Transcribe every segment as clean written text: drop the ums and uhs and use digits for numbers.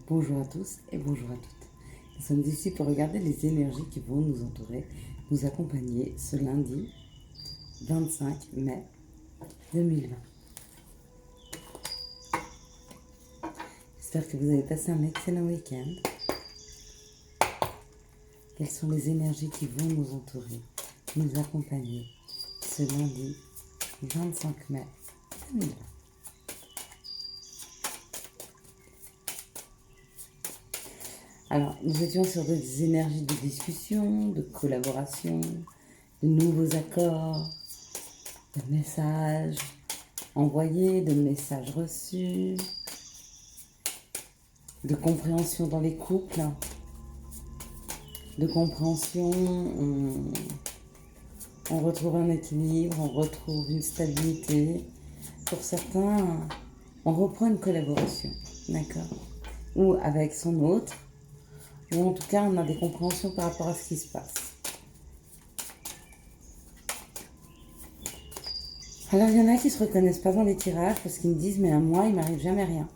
Bonjour à tous et bonjour à toutes. Nous sommes ici pour regarder les énergies qui vont nous entourer, nous accompagner ce lundi 25 mai 2020. J'espère que vous avez passé un excellent week-end. Quelles sont les énergies qui vont nous entourer, nous accompagner ce lundi 25 mai 2020. Alors, nous étions sur des énergies de discussion, de collaboration, de nouveaux accords, de messages envoyés, de messages reçus, de compréhension dans les couples, de compréhension, on retrouve un équilibre, on retrouve une stabilité. Pour certains, on reprend une collaboration, d'accord? Ou avec son autre, ou en tout cas, on a des compréhensions par rapport à ce qui se passe. Alors, il y en a qui ne se reconnaissent pas dans les tirages parce qu'ils me disent « mais à moi, il m'arrive jamais rien ».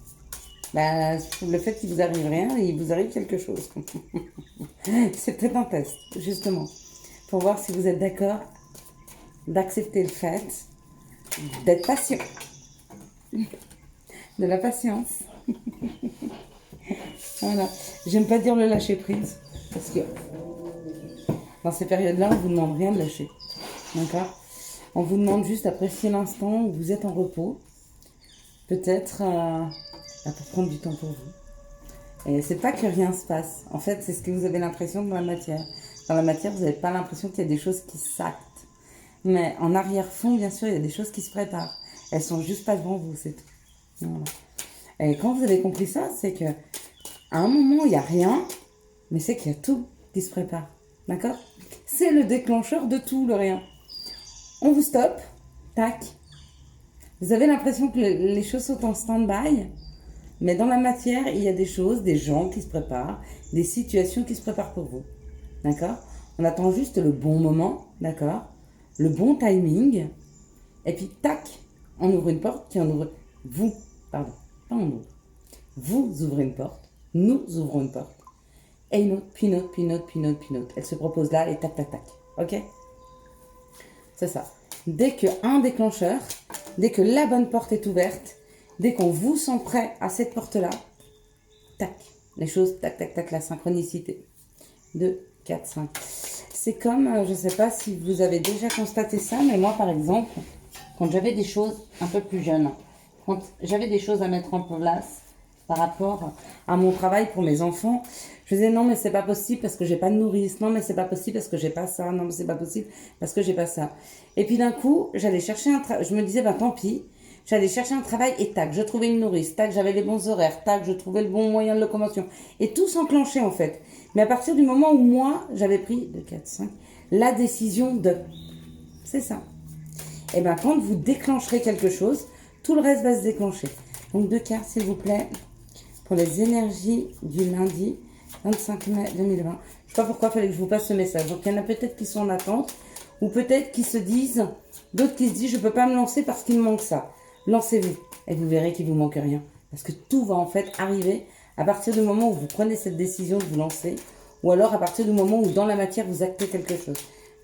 Bah, le fait qu'il vous arrive rien, il vous arrive quelque chose. C'est peut-être un test, justement, pour voir si vous êtes d'accord d'accepter le fait d'être patient. De la patience. Voilà. J'aime pas dire le lâcher prise, parce que dans ces périodes-là, on ne vous demande rien de lâcher. D'accord ? On vous demande juste d'apprécier l'instant où vous êtes en repos. Peut-être pour prendre du temps pour vous. Et c'est pas que rien se passe. En fait, c'est ce que vous avez l'impression dans la matière. Dans la matière, vous n'avez pas l'impression qu'il y a des choses qui s'actent. Mais en arrière-fond, bien sûr, il y a des choses qui se préparent. Elles sont juste pas devant vous, c'est tout. Voilà. Et quand vous avez compris ça, c'est que à un moment, il n'y a rien, mais c'est qu'il y a tout qui se prépare. D'accord ? C'est le déclencheur de tout, le rien. On vous stoppe, tac. Vous avez l'impression que les choses sont en stand-by, mais dans la matière, il y a des choses, des gens qui se préparent, des situations qui se préparent pour vous. D'accord ? On attend juste le bon moment, d'accord ? Le bon timing, et puis tac, on ouvre une porte qui en ouvre. Vous, pardon, pas on ouvre. Vous ouvrez une porte, nous ouvrons une porte, et une autre, puis une autre, puis une autre, puis une autre, puis une autre. Elle se propose là, et tac, tac, tac. Ok ? C'est ça. Dès qu'un déclencheur, dès que la bonne porte est ouverte, dès qu'on vous sent prêt à cette porte-là, tac, les choses, tac, tac, tac, la synchronicité. 2, 4, 5. C'est comme, je ne sais pas si vous avez déjà constaté ça, mais moi, par exemple, quand j'avais des choses un peu plus jeunes, quand j'avais des choses à mettre en place par rapport à mon travail pour mes enfants, je disais non, mais c'est pas possible parce que j'ai pas de nourrice, non, mais c'est pas possible parce que j'ai pas ça, non, mais c'est pas possible parce que j'ai pas ça. Et puis d'un coup, j'allais chercher un travail, je me disais, bah tant pis, j'allais chercher un travail et tac, je trouvais une nourrice, tac, j'avais les bons horaires, tac, je trouvais le bon moyen de locomotion. Et tout s'enclenchait en fait. Mais à partir du moment où moi, j'avais pris, 2, 4, 5, la décision de... C'est ça. Et bien quand vous déclencherez quelque chose, tout le reste va se déclencher. Donc 2 cartes s'il vous plaît, pour les énergies du lundi 25 mai 2020. Je ne sais pas pourquoi il fallait que je vous passe ce message. Donc il y en a peut-être qui sont en attente, ou peut-être qui se disent, d'autres qui se disent, je ne peux pas me lancer parce qu'il me manque ça. Lancez-vous et vous verrez qu'il ne vous manque rien. Parce que tout va en fait arriver à partir du moment où vous prenez cette décision de vous lancer, ou alors à partir du moment où dans la matière vous actez quelque chose.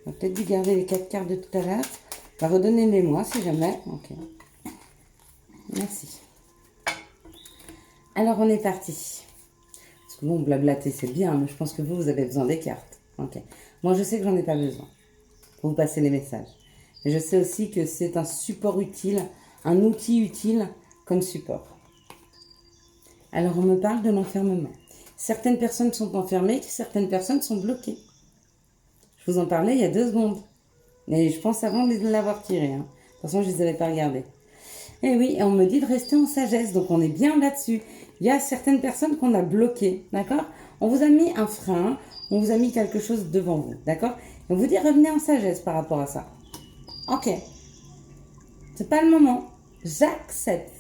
On va peut-être dû garder les 4 cartes de tout à l'heure. On va redonnez-les-moi si jamais. Ok. Merci. Alors on est parti. Parce que bon, blablater c'est bien, mais je pense que vous avez besoin des cartes. Ok. Moi je sais que j'en ai pas besoin pour vous passer les messages. Mais je sais aussi que c'est un support utile, un outil utile comme support. Alors on me parle de l'enfermement. Certaines personnes sont enfermées, certaines personnes sont bloquées. Je vous en parlais il y a 2 secondes. Et je pense avant de l'avoir tiré. Hein. De toute façon, je ne les avais pas regardés. Et oui, on me dit de rester en sagesse. Donc on est bien là-dessus. Il y a certaines personnes qu'on a bloquées. D'accord ? On vous a mis un frein. On vous a mis quelque chose devant vous. D'accord ? Et on vous dit revenez en sagesse par rapport à ça. Ok. C'est pas le moment. J'accepte.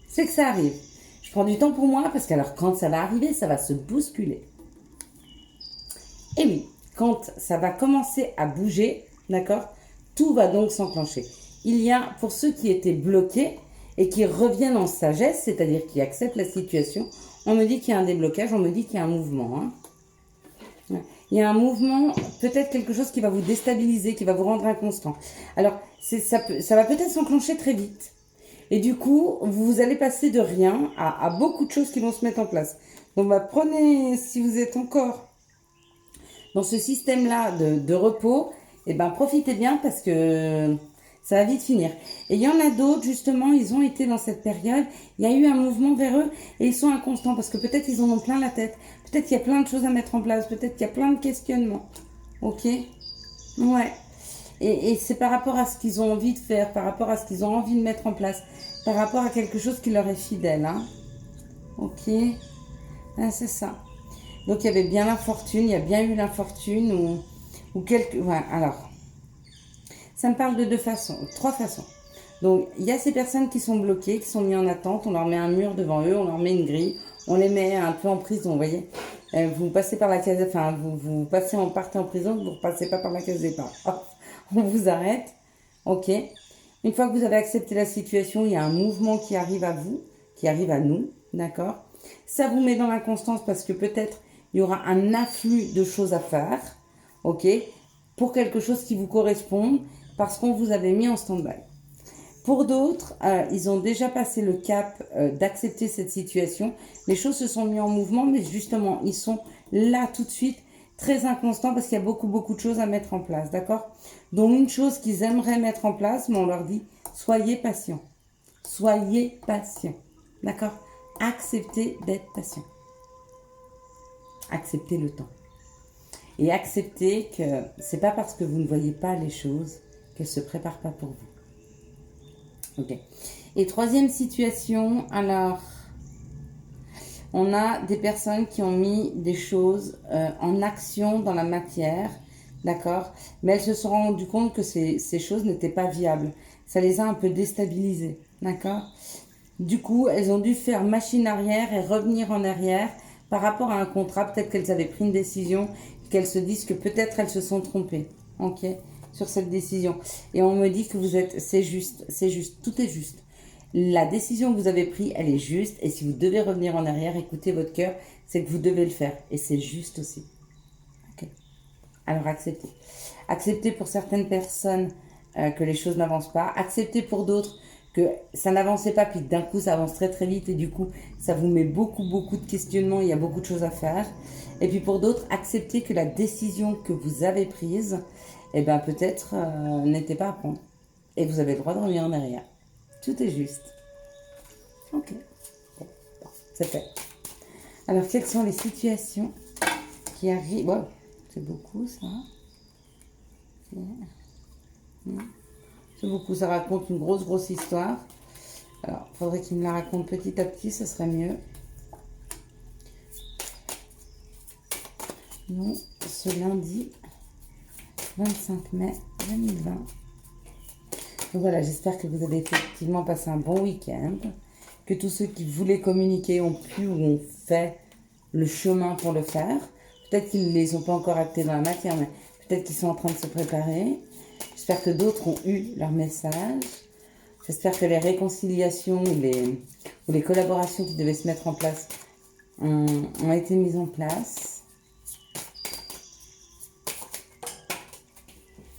C'est que ça arrive. Je prends du temps pour moi parce que alors quand ça va arriver, ça va se bousculer. Et oui, quand ça va commencer à bouger, d'accord, tout va donc s'enclencher. Il y a, pour ceux qui étaient bloqués et qui reviennent en sagesse, c'est-à-dire qui acceptent la situation, On me dit qu'il y a un déblocage, on me dit qu'il y a un mouvement. Hein. Ouais. Il y a un mouvement, peut-être quelque chose qui va vous déstabiliser, qui va vous rendre inconstant. Alors, ça va peut-être s'enclencher très vite. Et du coup, vous allez passer de rien à beaucoup de choses qui vont se mettre en place. Donc, bah, prenez, si vous êtes encore dans ce système-là de repos, eh ben, profitez bien parce que ça va vite finir. Et il y en a d'autres, justement, ils ont été dans cette période, il y a eu un mouvement vers eux et ils sont inconstants parce que peut-être ils en ont plein la tête, peut-être qu'il y a plein de choses à mettre en place, peut-être qu'il y a plein de questionnements. Ok? Ouais. Et c'est par rapport à ce qu'ils ont envie de faire, par rapport à ce qu'ils ont envie de mettre en place, par rapport à quelque chose qui leur est fidèle. Hein? Ok? Ah, c'est ça. Donc il y avait bien l'infortune, il y a bien eu l'infortune ou quelque... Ouais, alors, ça me parle de trois façons. Donc il y a ces personnes qui sont bloquées, qui sont mises en attente, on leur met un mur devant eux, on leur met une grille, on les met un peu en prison, vous voyez. Vous passez par la case, enfin vous partez en prison, vous ne repassez pas par la case départ. Hop, on vous arrête, ok. Une fois que vous avez accepté la situation, il y a un mouvement qui arrive à vous, qui arrive à nous, d'accord. Ça vous met dans l'inconstance parce que peut-être il y aura un afflux de choses à faire, ok, pour quelque chose qui vous correspond, parce qu'on vous avait mis en stand-by. Pour d'autres, ils ont déjà passé le cap d'accepter cette situation. Les choses se sont mises en mouvement, mais justement, ils sont là tout de suite, très inconstants, parce qu'il y a beaucoup, beaucoup de choses à mettre en place, d'accord? Donc, une chose qu'ils aimeraient mettre en place, mais on leur dit, soyez patients. Soyez patients, d'accord? Acceptez d'être patient. Acceptez le temps. Et acceptez que c'est pas parce que vous ne voyez pas les choses qu'elles ne se préparent pas pour vous. Ok. Et troisième situation, alors, on a des personnes qui ont mis des choses en action dans la matière, d'accord? Mais elles se sont rendues compte que ces choses n'étaient pas viables. Ça les a un peu déstabilisées, d'accord? Du coup, elles ont dû faire machine arrière et revenir en arrière par rapport à un contrat. Peut-être qu'elles avaient pris une décision, qu'elles se disent que peut-être elles se sont trompées, ok, sur cette décision. Et on me dit que c'est juste, tout est juste. La décision que vous avez prise, elle est juste. Et si vous devez revenir en arrière, écoutez votre cœur, c'est que vous devez le faire. Et c'est juste aussi. Ok. Alors acceptez. Acceptez pour certaines personnes que les choses n'avancent pas. Acceptez pour d'autres que ça n'avançait pas, puis d'un coup ça avance très très vite et du coup ça vous met beaucoup de questionnements, il y a beaucoup de choses à faire. Et puis pour d'autres, acceptez que la décision que vous avez prise, eh ben peut-être n'était pas à prendre. Et vous avez le droit de revenir en arrière. Tout est juste. Ok. Bon, c'est fait. Alors quelles sont les situations qui arrivent? Wow, c'est beaucoup ça. C'est beaucoup, ça raconte une grosse histoire. Alors, il faudrait qu'il me la raconte petit à petit, ça serait mieux. Nous, ce lundi 25 mai 2020. Donc voilà, j'espère que vous avez effectivement passé un bon week-end, que tous ceux qui voulaient communiquer ont pu ou ont fait le chemin pour le faire. Peut-être qu'ils ne les ont pas encore actés dans la matière, mais peut-être qu'ils sont en train de se préparer. J'espère que d'autres ont eu leur message. J'espère que les réconciliations ou les collaborations qui devaient se mettre en place ont été mises en place.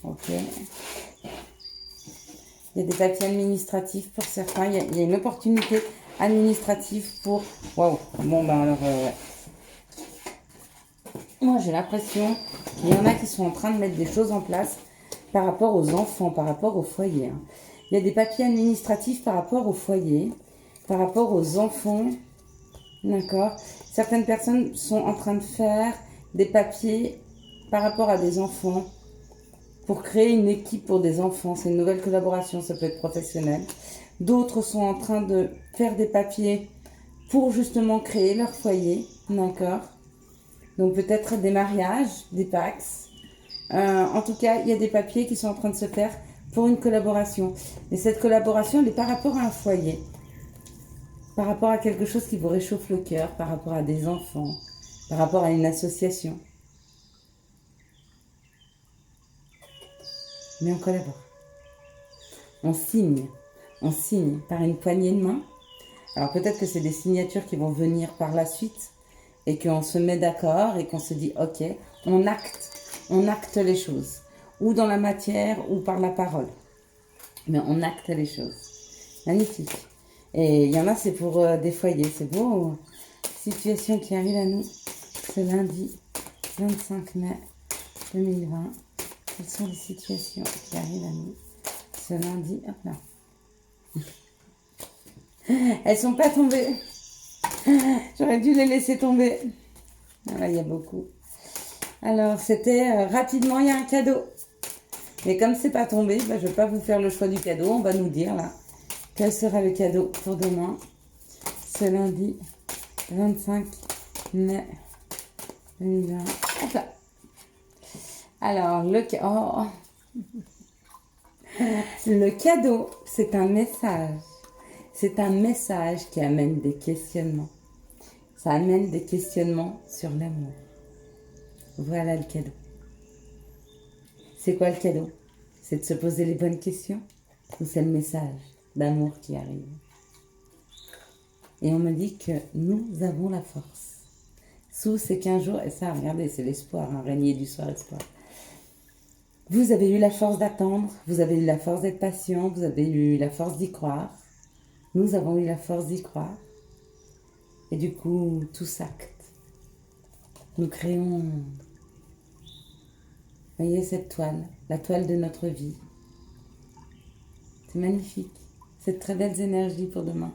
Ok. Il y a des papiers administratifs pour certains. Il y a une opportunité administrative pour... Waouh. Bon, ben alors... ouais. Moi, j'ai l'impression qu'il y en a qui sont en train de mettre des choses en place par rapport aux enfants, par rapport au foyer. Hein. Il y a des papiers administratifs par rapport au foyer, par rapport aux enfants. D'accord. Certaines personnes sont en train de faire des papiers par rapport à des enfants pour créer une équipe pour des enfants. C'est une nouvelle collaboration, ça peut être professionnel. D'autres sont en train de faire des papiers pour justement créer leur foyer. D'accord. Donc peut-être des mariages, des Pax. En tout cas, il y a des papiers qui sont en train de se faire pour une collaboration. Et cette collaboration, elle est par rapport à un foyer. Par rapport à quelque chose qui vous réchauffe le cœur, par rapport à des enfants, par rapport à une association. Mais on collabore. On signe par une poignée de main, Alors peut-être que c'est des signatures qui vont venir par la suite et qu'on se met d'accord et qu'on se dit ok, on acte les choses, ou dans la matière ou par la parole, mais on acte les choses. Magnifique. Et il y en a, c'est pour des foyers, c'est beau. Situation qui arrive à nous ce lundi 25 mai 2020. Quelles sont les situations qui arrivent à nous ce lundi? Hop là. Elles sont pas tombées. J'aurais dû les laisser tomber. Ah, là, il y a beaucoup. Alors, c'était rapidement, il y a un cadeau. Mais comme c'est pas tombé, bah, je vais pas vous faire le choix du cadeau. On va nous dire là quel sera le cadeau pour demain, ce lundi 25 mai 2020. Hop là. Alors, le cadeau, c'est un message. C'est un message qui amène des questionnements. Ça amène des questionnements sur l'amour. Voilà le cadeau. C'est quoi le cadeau? C'est de se poser les bonnes questions? Ou c'est le message d'amour qui arrive? Et on me dit que nous avons la force. Sous ces 15 jours, et ça, regardez, c'est l'espoir, un régnier du soir, espoir. Vous avez eu la force d'attendre, vous avez eu la force d'être patient, vous avez eu la force d'y croire. Nous avons eu la force d'y croire. Et du coup, tout s'acte. Nous créons, voyez cette toile, la toile de notre vie. C'est magnifique. C'est de très belles énergies pour demain.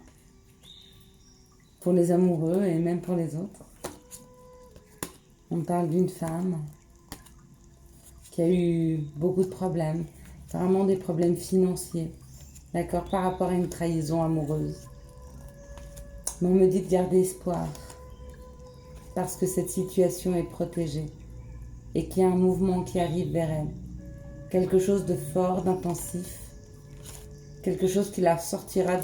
Pour les amoureux et même pour les autres. On parle d'une femme qui a eu beaucoup de problèmes, vraiment des problèmes financiers, d'accord, par rapport à une trahison amoureuse. Mais on me dit de garder espoir, parce que cette situation est protégée et qu'il y a un mouvement qui arrive vers elle. Quelque chose de fort, d'intensif, quelque chose qui la sortira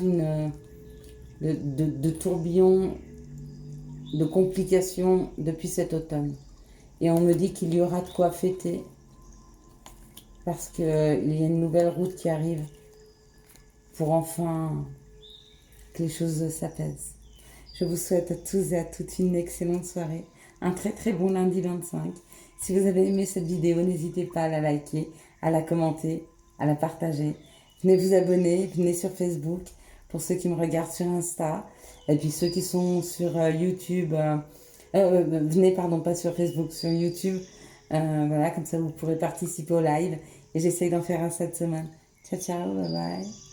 de tourbillons, de complications depuis cet automne. Et on me dit qu'il y aura de quoi fêter, parce qu'il y a une nouvelle route qui arrive pour enfin que les choses s'apaisent. Je vous souhaite à tous et à toutes une excellente soirée, un très très bon lundi 25. Si vous avez aimé cette vidéo, n'hésitez pas à la liker, à la commenter, à la partager. Venez vous abonner, venez sur Facebook pour ceux qui me regardent sur Insta. Et puis ceux qui sont sur YouTube, venez pardon, pas sur Facebook, sur YouTube. Voilà, comme ça vous pourrez participer au live. Et j'essaye d'en faire un cette semaine. Ciao, ciao, bye bye.